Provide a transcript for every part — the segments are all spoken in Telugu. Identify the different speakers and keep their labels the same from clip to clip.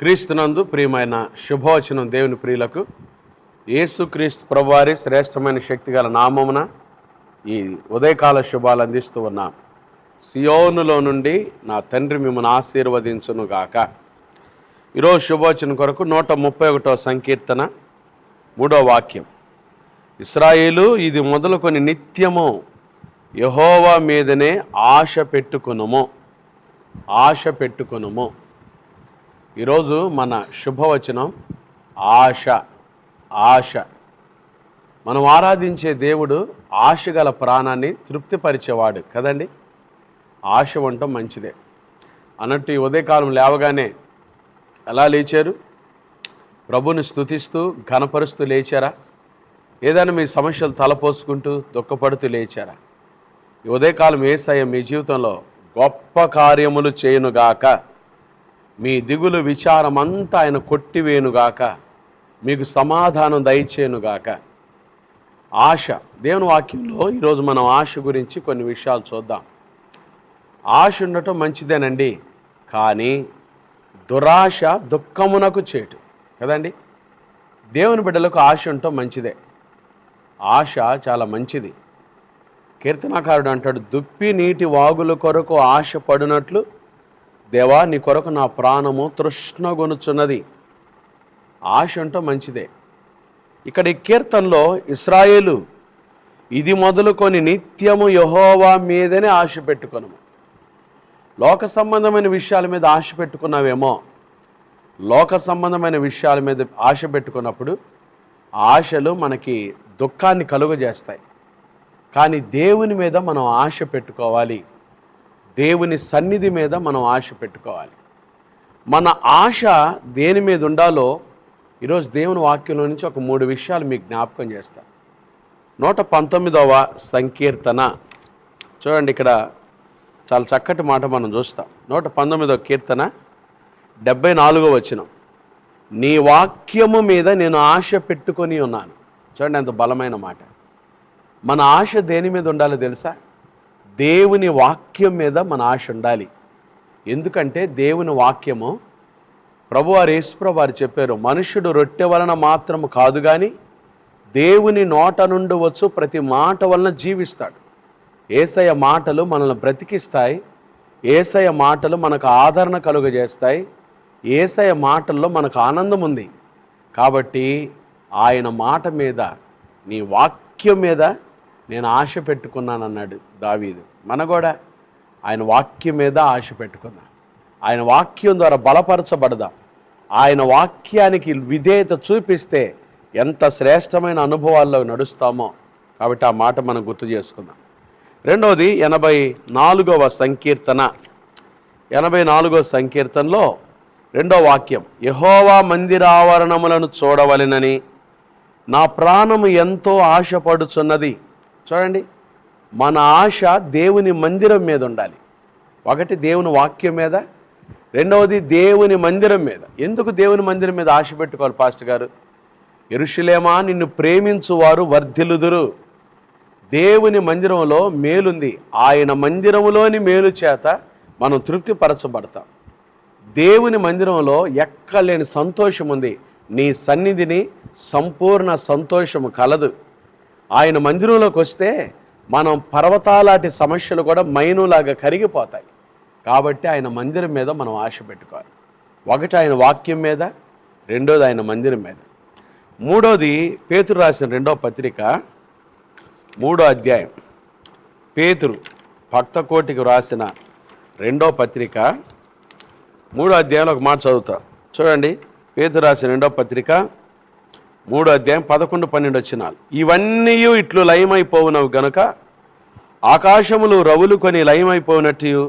Speaker 1: క్రీస్తునందు ప్రియమైన శుభవచనం దేవుని ప్రియులకు యేసుక్రీస్తు ప్రభువారి శ్రేష్టమైన శక్తిగల నామమున ఈ ఉదయకాల శుభాలు అందిస్తూ ఉన్నాం. సియోనులో నుండి నా తండ్రి మిమ్మల్ని ఆశీర్వదించునుగాక. ఈరోజు శుభవచనం కొరకు 131వ సంకీర్తన 3వ వాక్యం. ఇశ్రాయేలు, ఇది మొదలుకొని నిత్యము యెహోవా మీదనే ఆశ పెట్టుకొనుము. ఈరోజు మన శుభవచనం ఆశ. మనం ఆరాధించే దేవుడు ఆశ గల ప్రాణాన్ని తృప్తిపరిచేవాడు కదండి. ఆశ ఉండటం మంచిదే అన్నట్టు ఈ ఉదయకాలం లేవగానే ఎలా లేచారు? ప్రభుని స్తుతిస్తూ ఘనపరుస్తూ లేచారా? ఏదైనా మీ సమస్యలు తలపోసుకుంటూ దుఃఖపడుతూ లేచారా? ఈ ఉదయకాలం యేసయ్య మీ జీవితంలో గొప్ప కార్యములు చేయునుగాక, మీ దిగులు విచారమంతా ఆయన కొట్టివేయునుగాక, మీకు సమాధానం దయచేయునుగాక. ఆశ. దేవుని వాక్యంలో ఈరోజు మనం ఆశ గురించి కొన్ని విషయాలు చూద్దాం. ఆశ ఉండటం మంచిదేనండి, కానీ దురాశ దుఃఖమునకు చేటు కదండి. దేవుని బిడ్డలకు ఆశ ఉండటం మంచిదే. ఆశ చాలా మంచిది. కీర్తనాకారుడు అంటాడు, దుప్పి నీటి వాగుల కొరకు ఆశ పడినట్లు దేవా, నీ కొరకు నా ప్రాణము తృష్ణగొనుచున్నది. ఆశ ఉండటం మంచిదే. ఇక్కడ ఈ కీర్తనలో ఇశ్రాయేలు, ఇది మొదలుకొని నిత్యము యెహోవా మీదనే ఆశ పెట్టుకొను. లోక సంబంధమైన విషయాల మీద ఆశ పెట్టుకున్నావేమో. లోక సంబంధమైన విషయాల మీద ఆశ పెట్టుకున్నప్పుడు ఆశలు మనకి దుఃఖాన్ని కలుగజేస్తాయి. కానీ దేవుని మీద మనం ఆశ పెట్టుకోవాలి. దేవుని సన్నిధి మీద మనం ఆశ పెట్టుకోవాలి. మన ఆశ దేని మీద ఉండాలో ఈరోజు దేవుని వాక్యంలో నుంచి ఒక 3 విషయాలు మీకు జ్ఞాపకం చేస్తాను. 119వ సంకీర్తన చూడండి. ఇక్కడ చాలా చక్కటి మాట మనం చూస్తాం. 119వ కీర్తన 74వ వచనం. నీ వాక్యము మీద నేను ఆశ పెట్టుకొని ఉన్నాను. చూడండి ఎంత బలమైన మాట. మన ఆశ దేని మీద ఉండాలో తెలుసా? దేవుని వాక్యం మీద మన ఆశ ఉండాలి. ఎందుకంటే దేవుని వాక్యము ప్రభువారు యేసుప్రభువు వారు చెప్పారు, మనుష్యుడు రొట్టె వలన మాత్రము కాదు కానీ దేవుని నోట నుండి వచ్చు ప్రతి మాట వలన జీవిస్తాడు. యేసయ్య మాటలు మనల్ని బ్రతికిస్తాయి. యేసయ్య మాటలు మనకు ఆదరణ కలుగజేస్తాయి. యేసయ్య మాటల్లో మనకు ఆనందం ఉంది. కాబట్టి ఆయన మాట మీద, నీ వాక్యం మీద నేను ఆశ పెట్టుకున్నాను అన్నాడు దావీదు. మన కూడా ఆయన వాక్యం మీద ఆశ పెట్టుకుందాం. ఆయన వాక్యం ద్వారా బలపరచబడదాం. ఆయన వాక్యానికి విధేయత చూపిస్తే ఎంత శ్రేష్టమైన అనుభవాల్లో నడుస్తామో. కాబట్టి ఆ మాట మనం గుర్తు చేసుకుందాం. రెండవది 84వ సంకీర్తన. 84వ సంకీర్తనలో 2వ వాక్యం. యెహోవా మందిరావరణములను చూడవలెనని నా ప్రాణము ఎంతో ఆశపడుచున్నది. చూడండి, మన ఆశ దేవుని మందిరం మీద ఉండాలి. ఒకటి దేవుని వాక్యం మీద, రెండవది దేవుని మందిరం మీద. ఎందుకు దేవుని మందిరం మీద ఆశ పెట్టుకోవాలి పాస్టర్ గారు? యెరూషలేమా, నిన్ను ప్రేమించువారు వర్ధిల్లుదురు. దేవుని మందిరంలో మేలుంది. ఆయన మందిరంలోని మేలు చేత మనం తృప్తిపరచబడతాం. దేవుని మందిరంలో ఎక్కలేని సంతోషం ఉంది. నీ సన్నిధిని సంపూర్ణ సంతోషము కలదు. ఆయన మందిరంలోకి వస్తే మనం పర్వతాలాంటి సమస్యలు కూడా మైనులాగా కరిగిపోతాయి. కాబట్టి ఆయన మందిరం మీద మనం ఆశ పెట్టుకోవాలి. ఒకటి ఆయన వాక్యం మీద, రెండోది ఆయన మందిరం మీద. మూడోది పేతురు రాసిన 2వ పత్రిక 3వ అధ్యాయం. పేతురు భక్తకోటికి రాసిన 2వ పత్రిక 3వ అధ్యాయంలో ఒక మాట చదువుతా. చూడండి, పేతురు రాసిన 2వ పత్రిక 3వ అధ్యాయం 11-12 వచనాలు. ఇవన్నీ ఇట్లు లయమైపోవునవు గనుక ఆకాశములు రవులు కొని లయమైపోయినట్టు,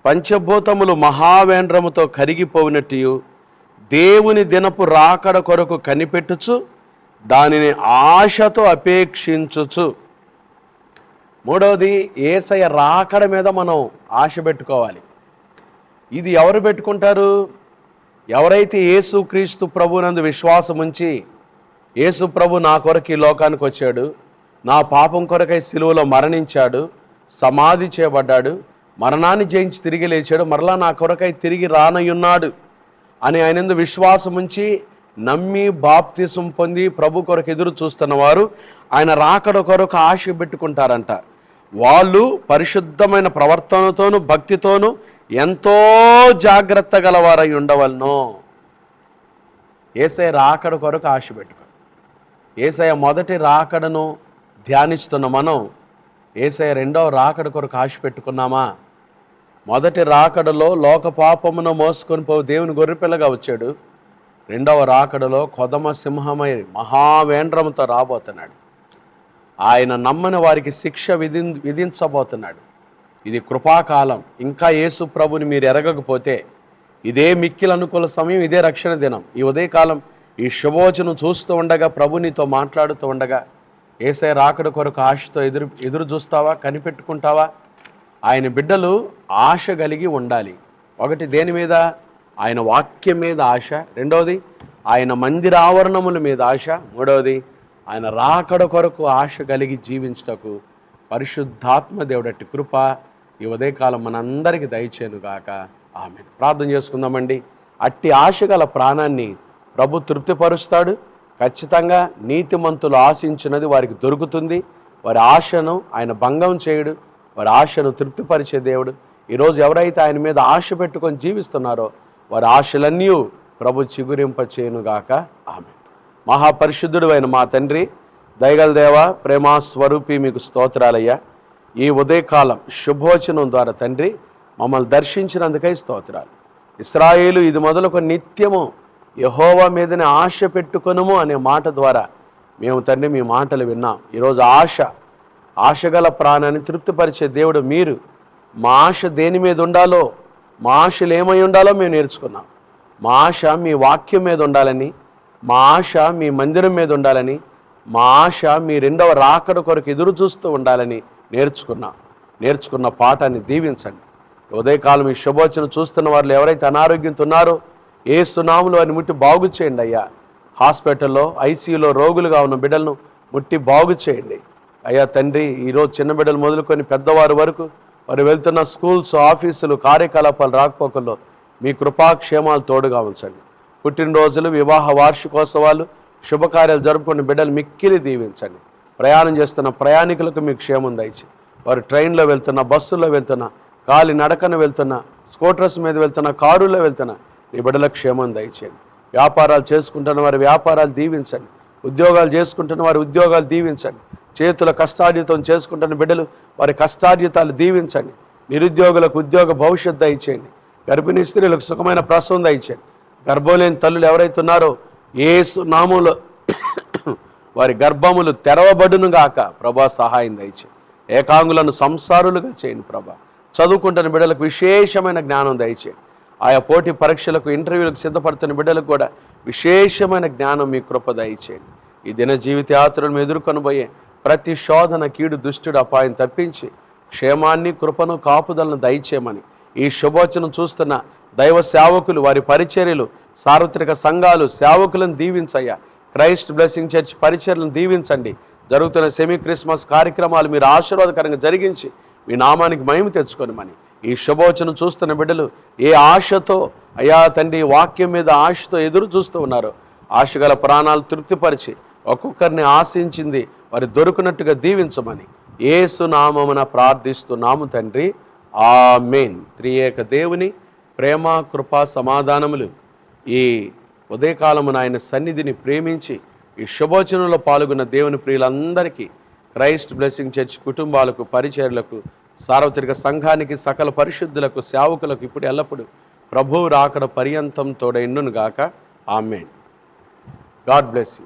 Speaker 1: పంచభూతములు మహావేంద్రముతో కరిగిపోయినట్టు, దేవుని దినపు రాకడ కొరకు కనిపెట్టుచు దానిని ఆశతో అపేక్షించుచు. మూడవది యేసయ్య రాకడ మీద మనం ఆశ పెట్టుకోవాలి. ఇది ఎవరు పెట్టుకుంటారు? ఎవరైతే యేసుక్రీస్తు ప్రభునందు విశ్వాసం ఉంచి, యేసు ప్రభు నా కొరకు ఈ లోకానికి వచ్చాడు, నా పాపం కొరకై సిలువలో మరణించాడు, సమాధి చేయబడ్డాడు, మరణాన్ని జయించి తిరిగి లేచాడు, మరలా నా కొరకై తిరిగి రానయ్యున్నాడు అని ఆయనందు విశ్వాసం ఉంచి నమ్మి బాప్తిసం పొంది ప్రభు కొరకు ఎదురు చూస్తున్న వారు ఆయన రాకడ కొరకు ఆశ పెట్టుకుంటారంట. వాళ్ళు పరిశుద్ధమైన ప్రవర్తనతోనూ భక్తితోనూ ఎంతో జాగ్రత్త గలవారై ఉండవలను. యేసయ్య రాకడ కొరకు ఆశ పెట్టుకో. యేసయ్య మొదటి రాకడను ధ్యానిస్తున్న మనం యేసయ్య రెండవ రాకడ కొరకు ఆశ పెట్టుకున్నామా? మొదటి రాకడలో లోక పాపమును మోసుకొని పోవు దేవుని గొర్రెపిల్లగా వచ్చాడు. రెండవ రాకడలో కొదమ సింహమై మహావేంద్రముతో రాబోతున్నాడు. ఆయన నమ్మని వారికి శిక్ష విధించబోతున్నాడు. ఇది కృపాకాలం. ఇంకా యేసు ప్రభుని మీరు ఎరగకపోతే ఇదే మిక్కిలి అనుకూల సమయం, ఇదే రక్షణ దినం. ఈ ఉదయకాలం ఈ శుభవచనం చూస్తూ ఉండగా, ప్రభు నీతో మాట్లాడుతూ ఉండగా, యేసయ్య రాకడ కొరకు ఆశతో ఎదురు చూస్తావా? కనిపెట్టుకుంటావా? ఆయన బిడ్డలు ఆశ కలిగి ఉండాలి. ఒకటి దేని మీద? ఆయన వాక్యం మీద ఆశ. రెండవది ఆయన మందిరావరణముల మీద ఆశ. మూడవది ఆయన రాకడ కొరకు ఆశ కలిగి జీవించుటకు పరిశుద్ధాత్మ దేవుడట్టి కృప ఈ ఉదయకాలం మనందరికీ దయచేనుగాక. ఆమేన్. ప్రార్థన చేసుకుందామండి. అట్టి ఆశ గల ప్రాణాన్ని ప్రభు తృప్తిపరుస్తాడు. ఖచ్చితంగా నీతిమంతులు ఆశించినది వారికి దొరుకుతుంది. వారి ఆశను ఆయన భంగం చేయడు. వారి ఆశను తృప్తిపరిచే దేవుడు. ఈరోజు ఎవరైతే ఆయన మీద ఆశ పెట్టుకొని జీవిస్తున్నారో వారి ఆశలన్నీ ప్రభు చిగురింప చేయనుగాక. ఆమేన్. మహాపరిశుద్ధుడు అయిన మా తండ్రి, దయగల దేవ, ప్రేమాస్వరూపి, మీకు స్తోత్రాలయ్యా. ఈ ఉదయకాలం శుభోచనం ద్వారా తండ్రి మమ్మల్ని దర్శించినందుకై స్తోత్రాలు. ఇశ్రాయేలు ఇది మొదలుకు నిత్యము యెహోవా మీదనే ఆశ పెట్టుకొనుము అనే మాట ద్వారా మేము తండ్రి మీ మాటలు విన్నాం. ఈరోజు ఆశగల ప్రాణాన్ని తృప్తిపరిచే దేవుడు మీరు. మా ఆశ దేని మీద ఉండాలో, మా ఆశలు ఏమై ఉండాలో మేము నేర్చుకున్నాం. మా ఆశ మీ వాక్యం మీద ఉండాలని, మా ఆశ మీ మందిరం మీద ఉండాలని, మా ఆశ మీ రెండవ రాకడ కొరకు ఎదురు చూస్తూ ఉండాలని నేర్చుకున్న పాఠాన్ని దీవించండి. ఉదయకాలం ఈ శుభోచన చూస్తున్న వాళ్ళు ఎవరైతే అనారోగ్యంతో ఉన్నారో యేసు నామములో వారిని ముట్టి బాగు చేయండి అయ్యా. హాస్పిటల్లో ఐసీయూలో రోగులుగా ఉన్న బిడ్డలను ముట్టి బాగు చేయండి అయ్యా తండ్రి. ఈరోజు చిన్న బిడ్డలు మొదలుకొని పెద్దవారి వరకు వారు వెళ్తున్న స్కూల్స్, ఆఫీసులు, కార్యకలాపాలు, రాకపోకల్లో మీ కృపాక్షేమాలు తోడుగా ఉంచండి. పుట్టినరోజులు, వివాహ వార్షికోత్సవాలు, శుభకార్యాలు జరుపుకునే బిడ్డలు మిక్కిలి దీవించండి. ప్రయాణం చేస్తున్న ప్రయాణికులకు మీ క్షేమం దయచి, వారు ట్రైన్లో వెళ్తున్న, బస్సుల్లో వెళ్తున్న, కాలి నడకన వెళ్తున్న, స్కూటర్స్ మీద వెళ్తున్న, కారుల్లో వెళ్తున్న నీ బిడ్డలకు క్షేమం దయచేయండి. వ్యాపారాలు చేసుకుంటున్న వారి వ్యాపారాలు దీవించండి. ఉద్యోగాలు చేసుకుంటున్న వారి ఉద్యోగాలు దీవించండి. చేతుల కష్టార్జితం చేసుకుంటున్న బిడ్డలు వారి కష్టార్జితాలు దీవించండి. నిరుద్యోగులకు ఉద్యోగ భవిష్యత్తు దయచేయండి. గర్భిణీ స్త్రీలకు సుఖమైన ప్రసవం దయచేయండి. గర్భం లేని తల్లులు ఎవరైతే ఉన్నారో యేసు నామములో వారి గర్భములు తెరవబడును గాక. ప్రభా సహాయం దయచేయండి. ఏకాంగులను సంసారులుగా చేయండి ప్రభా. చదువుకుంటున్న బిడ్డలకు విశేషమైన జ్ఞానం దయచేయండి. ఆయా పోటీ పరీక్షలకు, ఇంటర్వ్యూలకు సిద్ధపడుతున్న బిడ్డలకు కూడా విశేషమైన జ్ఞానం మీ కృప దయచేయండి. ఈ దిన జీవిత యాత్రలను ఎదుర్కొనబోయే ప్రతి శోధన, కీడు, దుష్టుడు, అపాయం తప్పించి క్షేమాన్ని, కృపను, కాపుదలను దయచేయమని ఈ శుభోచనం చూస్తున్న దైవ సేవకులు, వారి పరిచర్యలు, సార్వత్రిక సంఘాలు, సేవకులను దీవించయ్యా. క్రైస్ట్ బ్లెస్సింగ్ చర్చ్ పరిచర్యలను దీవించండి. జరుగుతున్న సెమీ క్రిస్మస్ కార్యక్రమాలు మీరు ఆశీర్వాదకరంగా జరిగించి మీ నామానికి మహిమ తెచ్చుకొనమని ఈ శుభోచనం చూస్తున్న బిడ్డలు ఏ ఆశతో అయ్యా తండ్రి వాక్యం మీద ఆశతో ఎదురు చూస్తూ ఉన్నారో ఆశగల ప్రాణాలు తృప్తిపరిచి ఒక్కొక్కరిని ఆశించింది వారి దొరుకునట్టుగా దీవించమని యేసు నామమున ప్రార్థిస్తున్నాము తండ్రి. ఆమేన్. త్రియేక దేవుని ప్రేమ, కృపా, సమాధానములు ఈ ఉదయకాలమున ఆయన సన్నిధిని ప్రేమించి ఈ శుభోచనంలో పాల్గొన్న దేవుని ప్రియులందరికీ, క్రైస్ట్ బ్లెస్సింగ్ చర్చ్ కుటుంబాలకు, పరిచర్లకు, సార్వత్రిక సంఘానికి, సకల పరిశుద్ధులకు, సేవకులకు ఇప్పుడు ఎల్లప్పుడూ ప్రభువు రాకడ పర్యంతం తోడైండును గాక. ఆమేన్. God bless you.